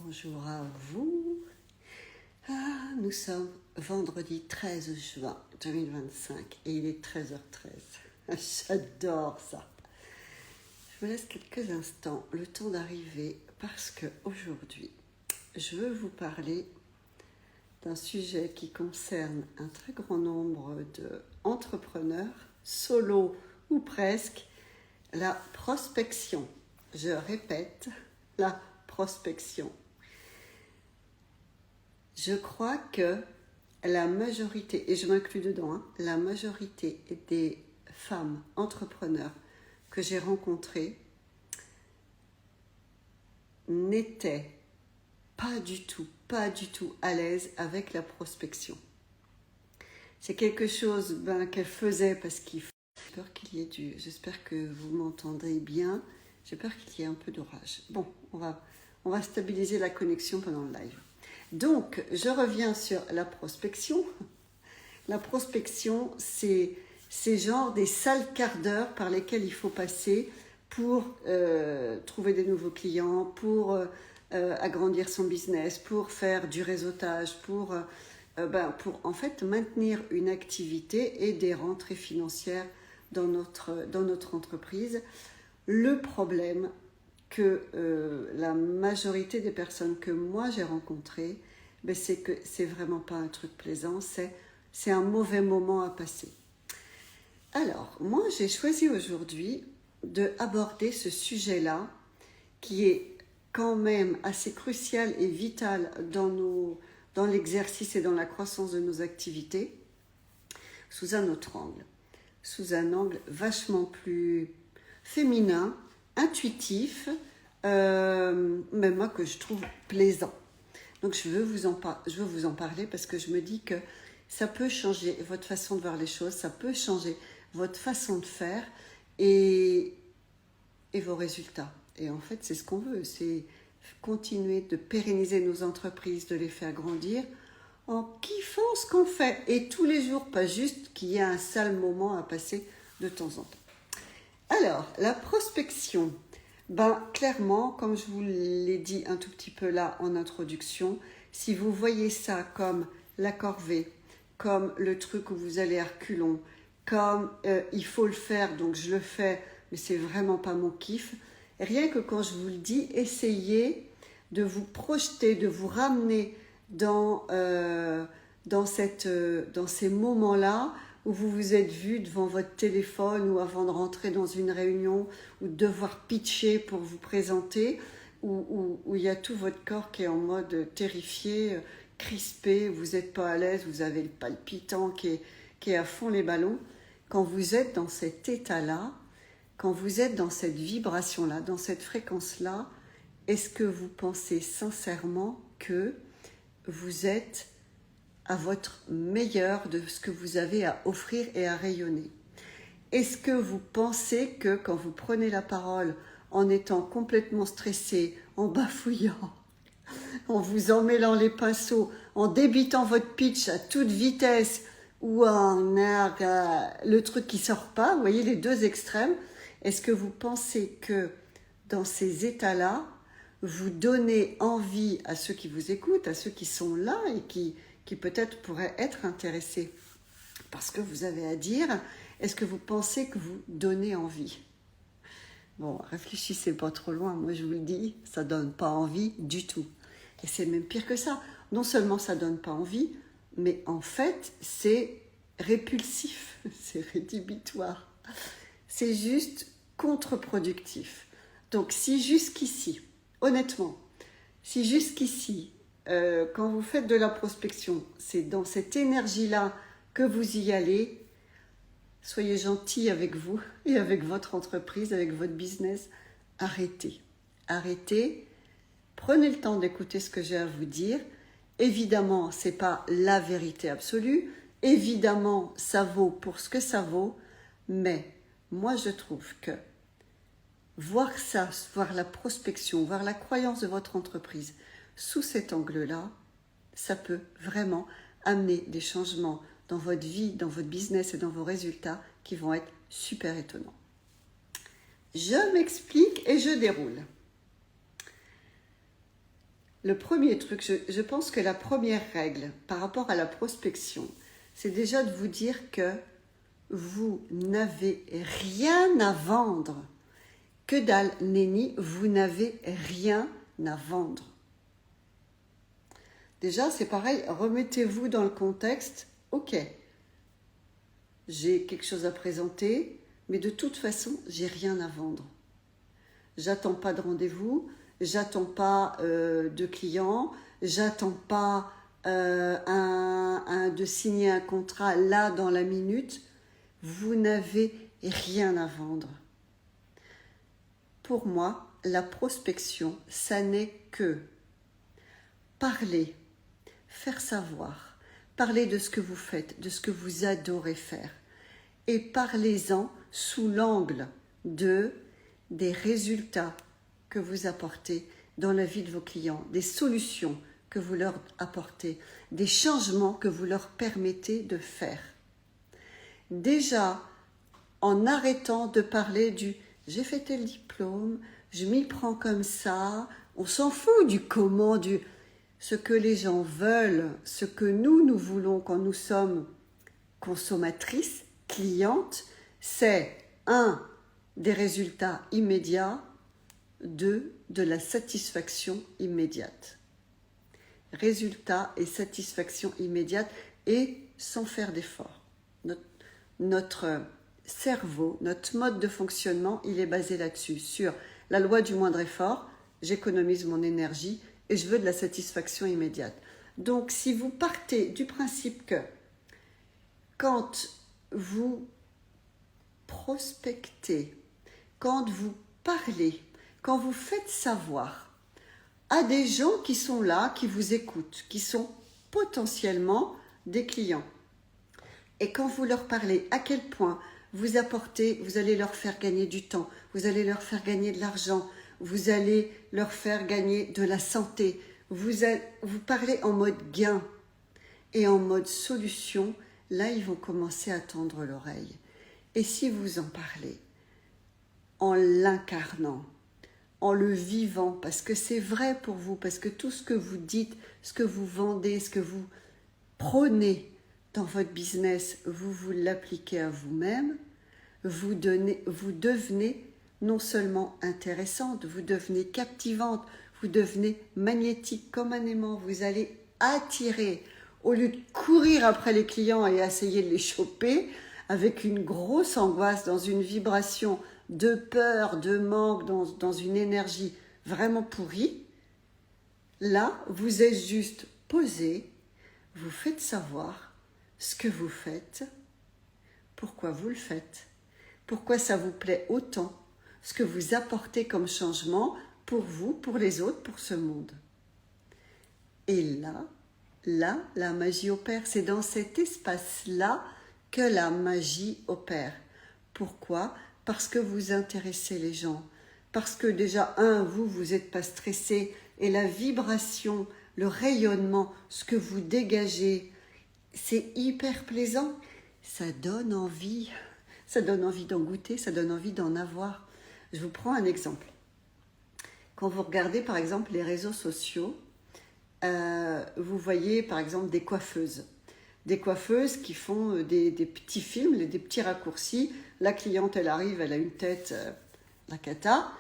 Bonjour à vous. Nous sommes vendredi 13 juin 2025 et il est 13h13. J'adore ça. Je vous laisse quelques instants, le temps d'arriver, parce que aujourd'hui, je veux vous parler d'un sujet qui concerne un très grand nombre d'entrepreneurs, solo ou presque, la prospection. Je répète, la prospection. Je crois que la majorité, et je m'inclus dedans, la majorité des femmes entrepreneurs que j'ai rencontrées n'étaient pas du tout à l'aise avec la prospection. C'est quelque chose qu'elle faisait parce qu'il faut. J'espère que vous m'entendrez bien. J'ai peur qu'il y ait un peu d'orage. Bon, on va stabiliser la connexion pendant le live. Donc, je reviens sur la prospection. La prospection, c'est genre des sales quarts d'heure par lesquels il faut passer pour trouver des nouveaux clients, pour agrandir son business, pour faire du réseautage, pour en fait maintenir une activité et des rentrées financières dans notre entreprise. Le problème que la majorité des personnes que moi j'ai rencontrées, c'est que c'est vraiment pas un truc plaisant, c'est un mauvais moment à passer. Alors, moi j'ai choisi aujourd'hui d'aborder ce sujet-là qui est quand même assez crucial et vital dans l'exercice et dans la croissance de nos activités, sous un autre angle, sous un angle vachement plus féminin, intuitif, même moi que je trouve plaisant. Donc je veux vous en parler parce que je me dis que ça peut changer votre façon de voir les choses, ça peut changer votre façon de faire et vos résultats. Et en fait, c'est ce qu'on veut, c'est continuer de pérenniser nos entreprises, de les faire grandir en kiffant ce qu'on fait. Et tous les jours, pas juste qu'il y ait un sale moment à passer de temps en temps. Alors, la prospection, clairement, comme je vous l'ai dit un tout petit peu là en introduction, si vous voyez ça comme la corvée, comme le truc où vous allez à reculons, comme il faut le faire, donc je le fais, mais c'est vraiment pas mon kiff, rien que quand je vous le dis, essayez de vous projeter, de vous ramener dans ces moments-là où vous vous êtes vu devant votre téléphone ou avant de rentrer dans une réunion ou de devoir pitcher pour vous présenter, où il y a tout votre corps qui est en mode terrifié, crispé, vous n'êtes pas à l'aise, vous avez le palpitant qui est à fond les ballons. Quand vous êtes dans cet état-là, quand vous êtes dans cette vibration-là, dans cette fréquence-là, est-ce que vous pensez sincèrement que vous êtes à votre meilleur de ce que vous avez à offrir et à rayonner? Est-ce que vous pensez que quand vous prenez la parole en étant complètement stressé, en bafouillant, en vous emmêlant les pinceaux, en débitant votre pitch à toute vitesse ou le truc qui sort pas, vous voyez les deux extrêmes, est-ce que vous pensez que dans ces états-là, vous donnez envie à ceux qui vous écoutent, à ceux qui sont là et qui peut-être pourraient être intéressés parce que vous avez à dire, est-ce que vous pensez que vous donnez envie? Bon, réfléchissez pas trop loin, moi je vous le dis, ça donne pas envie du tout. Et c'est même pire que ça. Non seulement ça donne pas envie, mais en fait c'est répulsif, c'est rédhibitoire. C'est juste contre-productif. Donc si jusqu'ici, honnêtement, si jusqu'ici, quand vous faites de la prospection, c'est dans cette énergie-là que vous y allez, soyez gentil avec vous et avec votre entreprise, avec votre business. Arrêtez. Prenez le temps d'écouter ce que j'ai à vous dire. Évidemment, ce n'est pas la vérité absolue. Évidemment, ça vaut pour ce que ça vaut. Mais moi, je trouve que voir la prospection, voir la croyance de votre entreprise sous cet angle-là, ça peut vraiment amener des changements dans votre vie, dans votre business et dans vos résultats qui vont être super étonnants. Je m'explique et je déroule. Le premier truc, je pense que la première règle par rapport à la prospection, c'est déjà de vous dire que vous n'avez rien à vendre. Que dalle, nenni, vous n'avez rien à vendre. Déjà, c'est pareil, remettez-vous dans le contexte. Ok, j'ai quelque chose à présenter, mais de toute façon, j'ai rien à vendre. J'attends pas de rendez-vous, j'attends pas de clients, j'attends pas de signer un contrat là dans la minute. Vous n'avez rien à vendre. Pour moi, la prospection, ça n'est que parler, faire savoir, parler de ce que vous faites, de ce que vous adorez faire. Et parlez-en sous l'angle des résultats que vous apportez dans la vie de vos clients, des solutions que vous leur apportez, des changements que vous leur permettez de faire. Déjà, en arrêtant de parler du « j'ai fait tel diplôme, je m'y prends comme ça », on s'en fout du comment, du ce que les gens veulent, ce que nous voulons quand nous sommes consommatrices, clientes, c'est 1. Des résultats immédiats, 2. De la satisfaction immédiate. Résultats et satisfaction immédiate et sans faire d'effort. Notre cerveau, notre mode de fonctionnement, il est basé là-dessus, sur la loi du moindre effort, j'économise mon énergie et je veux de la satisfaction immédiate. Donc, si vous partez du principe que quand vous prospectez, quand vous parlez, quand vous faites savoir à des gens qui sont là, qui vous écoutent, qui sont potentiellement des clients, et quand vous leur parlez à quel point vous apportez, vous allez leur faire gagner du temps, vous allez leur faire gagner de l'argent, vous allez leur faire gagner de la santé, vous parlez en mode gain et en mode solution, là ils vont commencer à tendre l'oreille. Et si vous en parlez en l'incarnant, en le vivant, parce que c'est vrai pour vous, parce que tout ce que vous dites, ce que vous vendez, ce que vous prônez dans votre business, vous l'appliquez à vous-même, vous devenez non seulement intéressante, vous devenez captivante, vous devenez magnétique comme un aimant, vous allez attirer, au lieu de courir après les clients et essayer de les choper, avec une grosse angoisse, dans une vibration de peur, de manque, dans une énergie vraiment pourrie, là, vous êtes juste posé, vous faites savoir ce que vous faites, pourquoi vous le faites, pourquoi ça vous plaît autant, ce que vous apportez comme changement pour vous, pour les autres, pour ce monde. Et là, la magie opère. C'est dans cet espace-là que la magie opère. Pourquoi ? Parce que vous intéressez les gens. Parce que déjà, vous n'êtes pas stressé et la vibration, le rayonnement, ce que vous dégagez, c'est hyper plaisant. Ça donne envie d'en goûter, ça donne envie d'en avoir. Je vous prends un exemple. Quand vous regardez par exemple les réseaux sociaux, vous voyez par exemple des coiffeuses qui font des petits films, des petits raccourcis. La cliente, elle arrive, elle a une tête, la cata.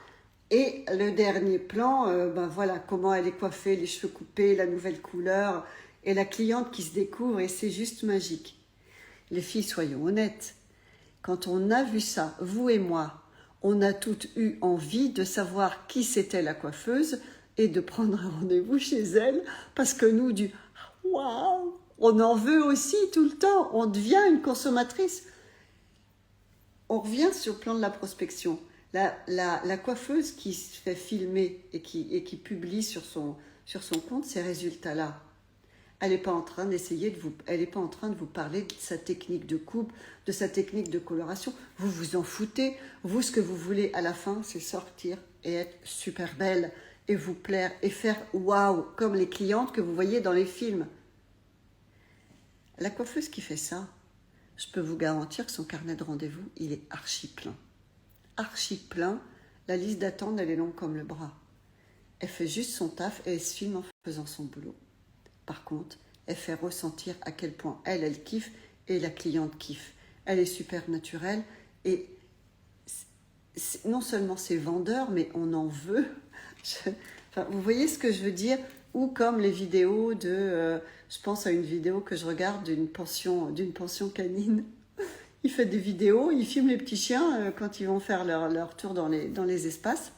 Et le dernier plan, voilà comment elle est coiffée, les cheveux coupés, la nouvelle couleur. Et la cliente qui se découvre et c'est juste magique. Les filles, soyons honnêtes. Quand on a vu ça, vous et moi, on a toutes eu envie de savoir qui c'était la coiffeuse et de prendre un rendez-vous chez elle parce que nous, waouh, on en veut aussi tout le temps, on devient une consommatrice. On revient sur le plan de la prospection. La coiffeuse qui se fait filmer et qui publie sur son compte ces résultats-là, elle n'est pas en train elle n'est pas en train de vous parler de sa technique de coupe, de sa technique de coloration. Vous vous en foutez. Vous, ce que vous voulez à la fin, c'est sortir et être super belle et vous plaire et faire waouh, comme les clientes que vous voyez dans les films. La coiffeuse qui fait ça, je peux vous garantir que son carnet de rendez-vous, il est archi plein. Archi plein. La liste d'attente, elle est longue comme le bras. Elle fait juste son taf et elle se filme en faisant son boulot. Par contre, elle fait ressentir à quel point elle kiffe et la cliente kiffe. Elle est super naturelle et non seulement c'est vendeur, mais on en veut. Enfin, vous voyez ce que je veux dire? Ou comme les vidéos de... je pense à une vidéo que je regarde d'une pension canine. Il fait des vidéos, il filme les petits chiens quand ils vont faire leur tour dans les espaces.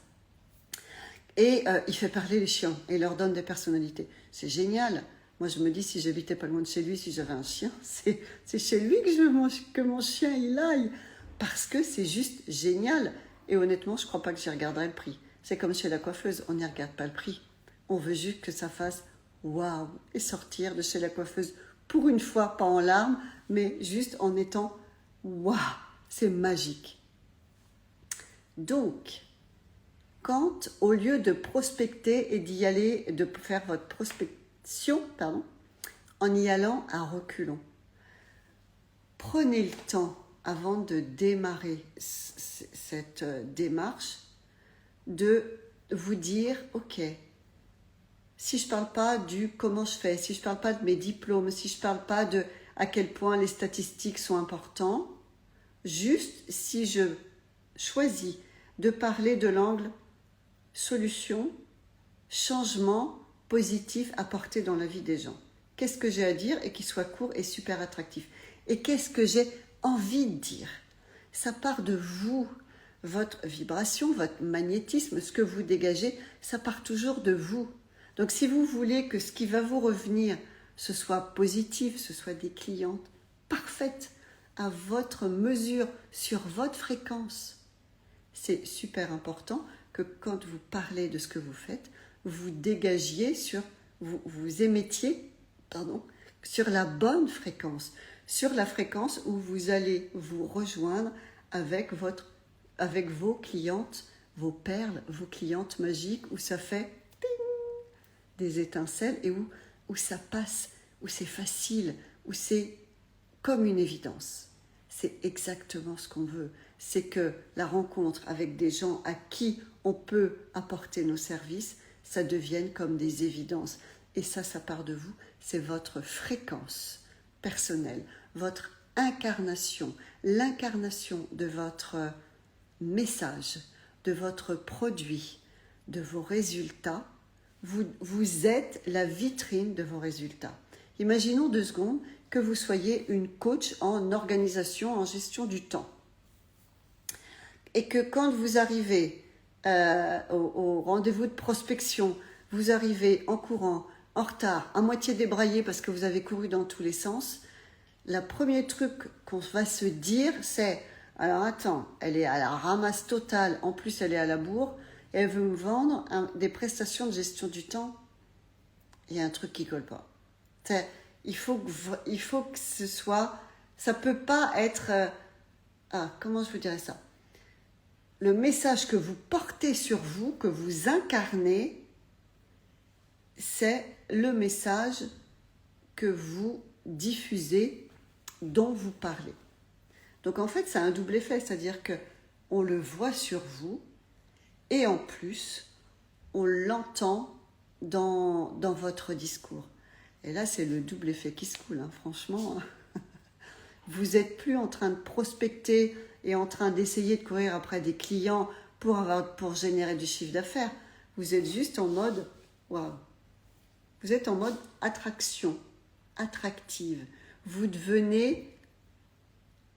Et il fait parler les chiens et leur donne des personnalités. C'est génial. Moi, je me dis, si j'habitais pas loin de chez lui, si j'avais un chien, c'est chez lui que je veux que mon chien il aille. Parce que c'est juste génial. Et honnêtement, je crois pas que j'y regarderai le prix. C'est comme chez la coiffeuse, on n'y regarde pas le prix. On veut juste que ça fasse waouh et sortir de chez la coiffeuse pour une fois, pas en larmes, mais juste en étant waouh, c'est magique. Donc, quand au lieu de prospecter et d'y aller, de faire votre prospection, en y allant à reculons, prenez le temps avant de démarrer cette démarche de vous dire, ok, si je ne parle pas du comment je fais, si je ne parle pas de mes diplômes, si je ne parle pas de à quel point les statistiques sont importantes, juste si je choisis de parler de l'angle solution, changement positif apporté dans la vie des gens. Qu'est-ce que j'ai à dire et qui soit court et super attractif? Et qu'est-ce que j'ai envie de dire? Ça part de vous, votre vibration, votre magnétisme, ce que vous dégagez, ça part toujours de vous. Donc si vous voulez que ce qui va vous revenir, ce soit positif, ce soit des clientes parfaites, à votre mesure, sur votre fréquence, c'est super important que quand vous parlez de ce que vous faites, vous dégagiez vous émettiez, sur la bonne fréquence, sur la fréquence où vous allez vous rejoindre avec vos clientes, vos perles, vos clientes magiques, où ça fait des étincelles et où ça passe, où c'est facile, où c'est comme une évidence. C'est exactement ce qu'on veut. C'est que la rencontre avec des gens à qui on peut apporter nos services, ça devienne comme des évidences. Et ça part de vous. C'est votre fréquence personnelle, votre incarnation, l'incarnation de votre message, de votre produit, de vos résultats. Vous êtes la vitrine de vos résultats. Imaginons 2 secondes que vous soyez une coach en organisation, en gestion du temps. Et que quand vous arrivez au rendez-vous de prospection, vous arrivez en courant, en retard, à moitié débraillé parce que vous avez couru dans tous les sens, le premier truc qu'on va se dire, c'est « Alors attends, elle est à la ramasse totale, en plus elle est à la bourre, et elle veut me vendre des prestations de gestion du temps. » Il y a un truc qui ne colle pas. Il faut que ce soit... Ça ne peut pas être... comment je vous dirais ça? Le message que vous portez sur vous, que vous incarnez, c'est le message que vous diffusez, dont vous parlez. Donc en fait, ça a un double effet, c'est-à-dire qu'on le voit sur vous et en plus, on l'entend dans votre discours. Et là, c'est le double effet qui se coule, franchement. Vous n'êtes plus en train de prospecter et en train d'essayer de courir après des clients pour générer du chiffre d'affaires. Vous êtes juste en mode waouh. Vous êtes en mode attraction, attractive. Vous devenez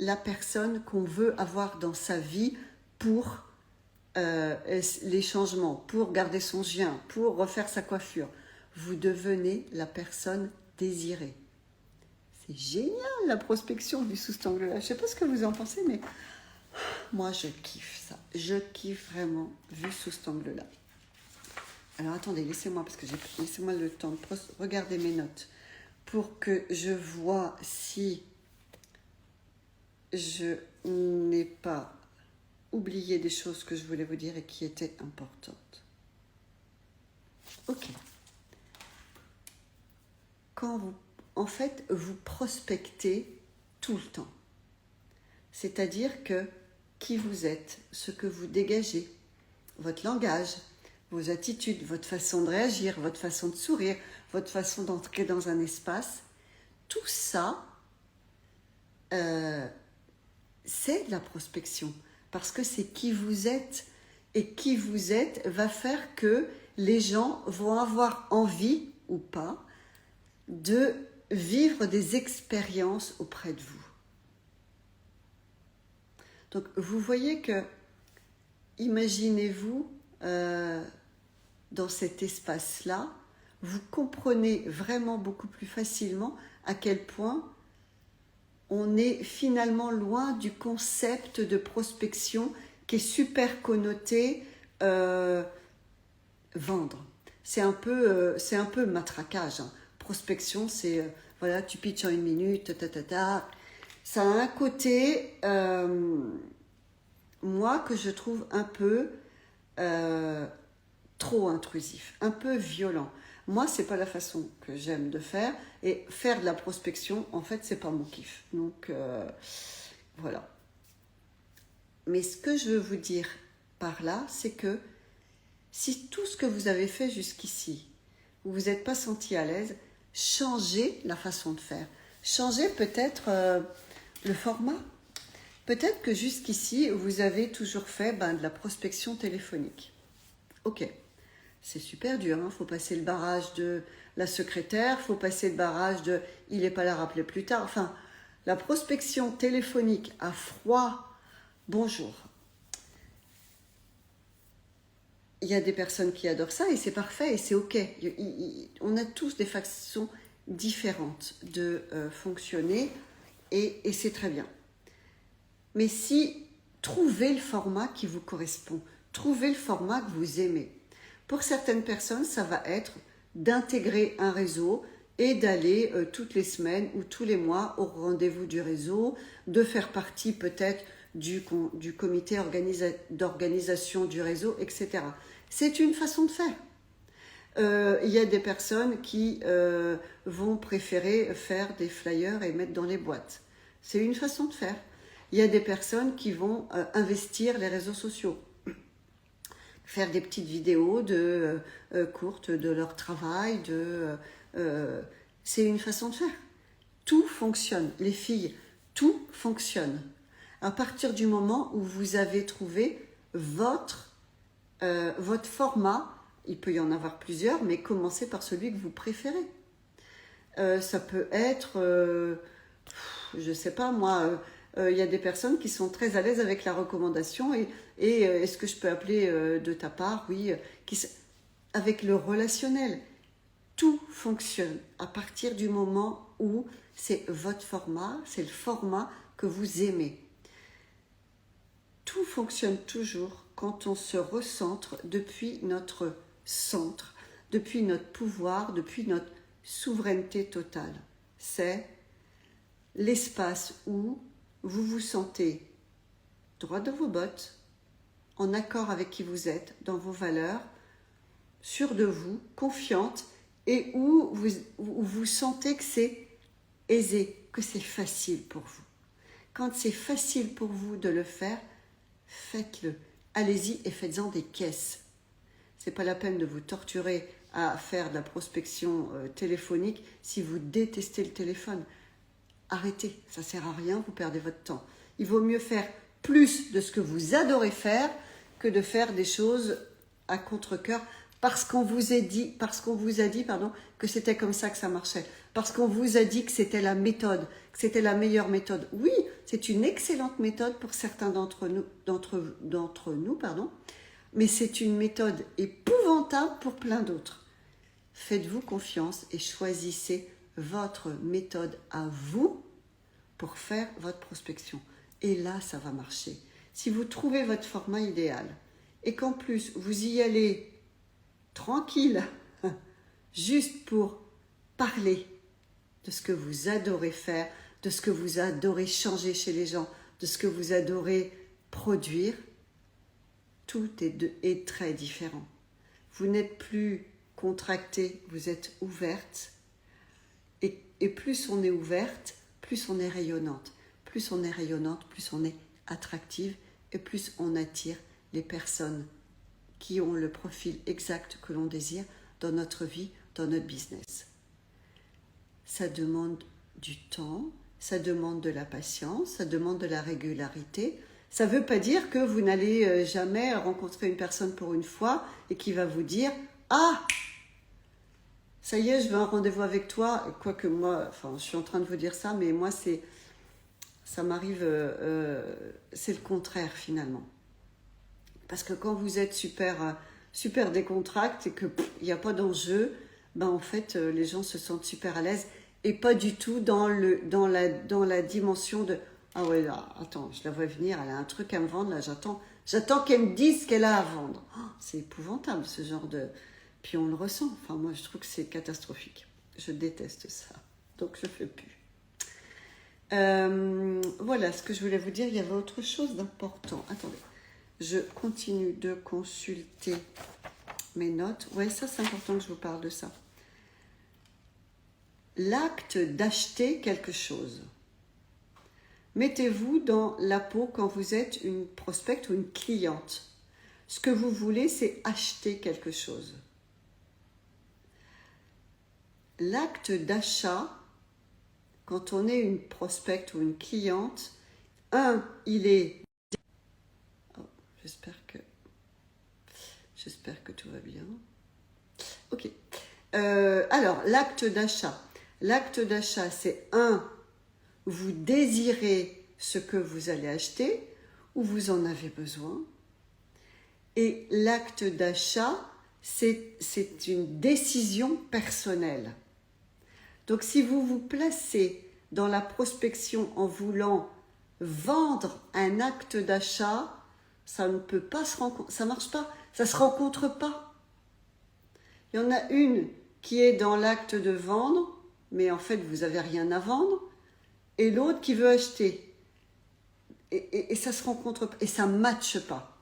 la personne qu'on veut avoir dans sa vie pour les changements, pour garder son chien, pour refaire sa coiffure. Vous devenez la personne désirée. C'est génial la prospection vue sous cet angle-là. Je ne sais pas ce que vous en pensez, mais moi je kiffe ça. Je kiffe vraiment vu sous cet angle-là. Alors attendez, laissez-moi le temps de regarder mes notes pour que je vois si je n'ai pas oublié des choses que je voulais vous dire et qui étaient importantes. Ok. Quand vous prospectez tout le temps. C'est-à-dire que qui vous êtes, ce que vous dégagez, votre langage, vos attitudes, votre façon de réagir, votre façon de sourire, votre façon d'entrer dans un espace, tout ça, c'est de la prospection. Parce que c'est qui vous êtes. Et qui vous êtes va faire que les gens vont avoir envie, ou pas, de vivre des expériences auprès de vous. Donc, vous voyez que, imaginez-vous dans cet espace-là, vous comprenez vraiment beaucoup plus facilement à quel point on est finalement loin du concept de prospection qui est super connoté vendre. C'est un peu matraquage. Hein. Prospection, c'est voilà, tu pitches en 1 minute, Ça a un côté, moi, que je trouve un peu trop intrusif, un peu violent. Moi, c'est pas la façon que j'aime de faire. Et faire de la prospection, en fait, c'est pas mon kiff. Donc, voilà. Mais ce que je veux vous dire par là, c'est que si tout ce que vous avez fait jusqu'ici, vous vous êtes pas senti à l'aise, changez la façon de faire. Changez peut-être le format. Peut-être que jusqu'ici, vous avez toujours fait de la prospection téléphonique. Ok, c'est super dur, hein. Faut passer le barrage de la secrétaire, faut passer le barrage de « il n'est pas là, rappelez plus tard ». Enfin, la prospection téléphonique à froid, bonjour. Il y a des personnes qui adorent ça et c'est parfait et c'est ok. On a tous des façons différentes de fonctionner et c'est très bien. Mais si trouvez le format qui vous correspond, trouvez le format que vous aimez. Pour certaines personnes, ça va être d'intégrer un réseau et d'aller toutes les semaines ou tous les mois au rendez-vous du réseau, de faire partie peut-être du comité d'organisation du réseau, etc. C'est une façon de faire. Il y a des personnes qui vont préférer faire des flyers et mettre dans les boîtes. C'est une façon de faire. Il y a des personnes qui vont investir les réseaux sociaux, faire des petites vidéos courtes de leur travail. C'est une façon de faire. Tout fonctionne. Les filles, tout fonctionne. À partir du moment où vous avez trouvé votre format, il peut y en avoir plusieurs, mais commencez par celui que vous préférez. Ça peut être, je ne sais pas moi, il y a des personnes qui sont très à l'aise avec la recommandation et est-ce que je peux appeler de ta part, oui, avec le relationnel. Tout fonctionne à partir du moment où c'est votre format, c'est le format que vous aimez. Tout fonctionne toujours quand on se recentre depuis notre centre, depuis notre pouvoir, depuis notre souveraineté totale. C'est l'espace où vous vous sentez droit dans vos bottes, en accord avec qui vous êtes, dans vos valeurs, sûre de vous, confiante, et où vous sentez que c'est aisé, que c'est facile pour vous. Quand c'est facile pour vous de le faire, faites-le. Allez-y et faites-en des caisses. C'est pas la peine de vous torturer à faire de la prospection téléphonique si vous détestez le téléphone. Arrêtez, ça sert à rien, vous perdez votre temps. Il vaut mieux faire plus de ce que vous adorez faire que de faire des choses à contre-cœur parce qu'on vous a dit, que c'était comme ça que ça marchait, parce qu'on vous a dit que c'était la méthode, que c'était la meilleure méthode. Oui, c'est une excellente méthode pour certains d'entre nous, mais c'est une méthode épouvantable pour plein d'autres. Faites-vous confiance et choisissez votre méthode à vous pour faire votre prospection. Et là, ça va marcher. Si vous trouvez votre format idéal et qu'en plus, vous y allez tranquille, juste pour parler de ce que vous adorez faire, de ce que vous adorez changer chez les gens, de ce que vous adorez produire, tout est très différent. Vous n'êtes plus contractée, vous êtes ouverte. Et plus on est ouverte, plus on est rayonnante. Plus on est rayonnante, plus on est attractive et plus on attire les personnes qui ont le profil exact que l'on désire dans notre vie, dans notre business. Ça demande du temps, ça demande de la patience, ça demande de la régularité. Ça ne veut pas dire que vous n'allez jamais rencontrer une personne pour une fois et qui va vous dire « Ah, ça y est, je veux un rendez-vous avec toi. » Quoique moi, enfin, je suis en train de vous dire ça, mais moi, ça m'arrive, c'est le contraire finalement. Parce que quand vous êtes super décontracté et qu'il n'y a pas d'enjeu, ben en fait, les gens se sentent super à l'aise et pas du tout dans la dimension de « Ah ouais, là, attends, je la vois venir, elle a un truc à me vendre, là, j'attends qu'elle me dise ce qu'elle a à vendre. Oh, » C'est épouvantable, ce genre de... Puis on le ressent. Enfin, moi, je trouve que c'est catastrophique. Je déteste ça. Donc, je ne fais plus. Voilà ce que je voulais vous dire. Il y avait autre chose d'important. Attendez. Je continue de consulter mes notes. Oui, ça, c'est important que je vous parle de ça. L'acte d'acheter quelque chose. Mettez-vous dans la peau quand vous êtes une prospecte ou une cliente. Ce que vous voulez, c'est acheter quelque chose. L'acte d'achat, quand on est une prospecte ou une cliente, il est... Oh, j'espère que tout va bien. Ok. Alors, l'acte d'achat. L'acte d'achat, c'est vous désirez ce que vous allez acheter ou vous en avez besoin. Et l'acte d'achat, c'est une décision personnelle. Donc, si vous vous placez dans la prospection en voulant vendre un acte d'achat, ça ne peut pas se rencontrer, ça ne marche pas, ça ne se rencontre pas. Il y en a une qui est dans l'acte de vendre, mais en fait, vous n'avez rien à vendre, et l'autre qui veut acheter. Et ça ne se rencontre pas, et ça ne matche pas.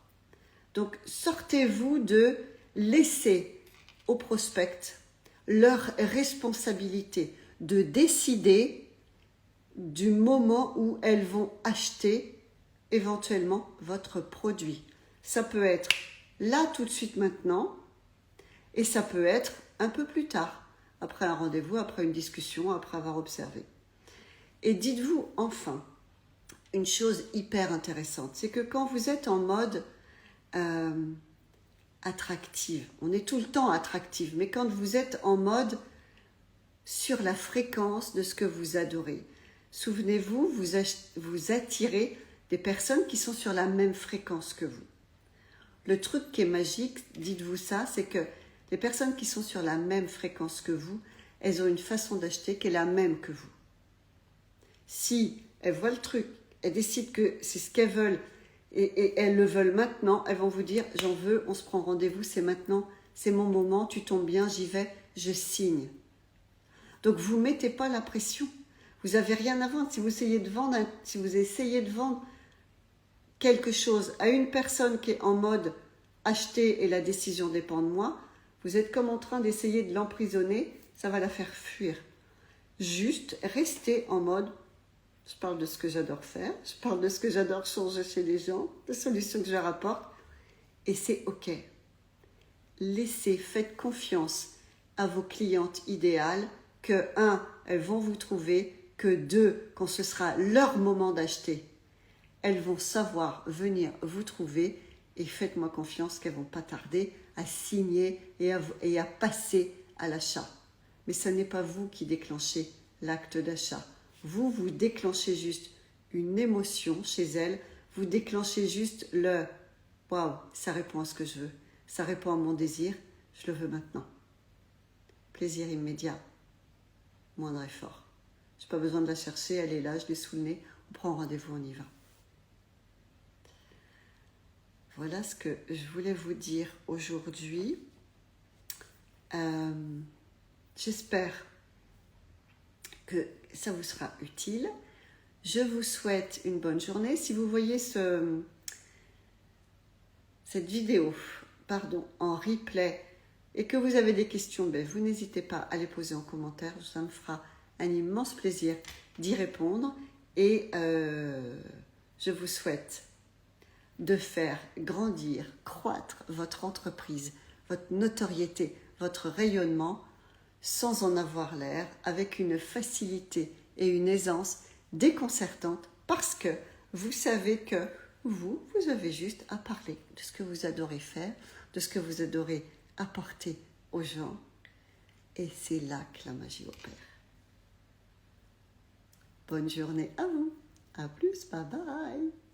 Donc, sortez-vous de laisser aux prospects leur responsabilité de décider du moment où elles vont acheter éventuellement votre produit. Ça peut être là tout de suite maintenant et ça peut être un peu plus tard, après un rendez-vous, après une discussion, après avoir observé. Et dites-vous enfin une chose hyper intéressante, c'est que quand vous êtes en mode attractive, on est tout le temps attractive, mais quand vous êtes en mode sur la fréquence de ce que vous adorez, souvenez-vous, vous attirez des personnes qui sont sur la même fréquence que vous. Le truc qui est magique, dites-vous ça, c'est que les personnes qui sont sur la même fréquence que vous, elles ont une façon d'acheter qui est la même que vous. Si elles voient le truc, elles décident que c'est ce qu'elles veulent et elles le veulent maintenant, elles vont vous dire « j'en veux, on se prend rendez-vous, c'est maintenant, c'est mon moment, tu tombes bien, j'y vais, je signe ». Donc vous ne mettez pas la pression, vous n'avez rien à vendre. Si vous essayez de vendre quelque chose à une personne qui est en mode « acheter et la décision dépend de moi », vous êtes comme en train d'essayer de l'emprisonner, ça va la faire fuir. Juste restez en mode « je parle de ce que j'adore faire, je parle de ce que j'adore changer chez les gens, des solutions que je leur apporte, et c'est ok. Faites confiance à vos clientes idéales, que 1, elles vont vous trouver, que 2, quand ce sera leur moment d'acheter, elles vont savoir venir vous trouver et faites-moi confiance qu'elles ne vont pas tarder à signer et à passer à l'achat. Mais ce n'est pas vous qui déclenchez l'acte d'achat. Vous déclenchez juste une émotion chez elles, vous déclenchez juste le « waouh, ça répond à ce que je veux, ça répond à mon désir, je le veux maintenant ». Plaisir immédiat, moindre effort. Je n'ai pas besoin de la chercher, elle est là, je l'ai sous le nez, on prend rendez-vous, on y va. Voilà ce que je voulais vous dire aujourd'hui. J'espère que ça vous sera utile. Je vous souhaite une bonne journée. Si vous voyez cette vidéo en replay et que vous avez des questions, vous n'hésitez pas à les poser en commentaire. Ça me fera un immense plaisir d'y répondre. Et je vous souhaite de faire grandir, croître votre entreprise, votre notoriété, votre rayonnement, sans en avoir l'air, avec une facilité et une aisance déconcertante, parce que vous savez que vous avez juste à parler de ce que vous adorez faire, de ce que vous adorez apporter aux gens, et c'est là que la magie opère. Bonne journée à vous, à plus, bye bye.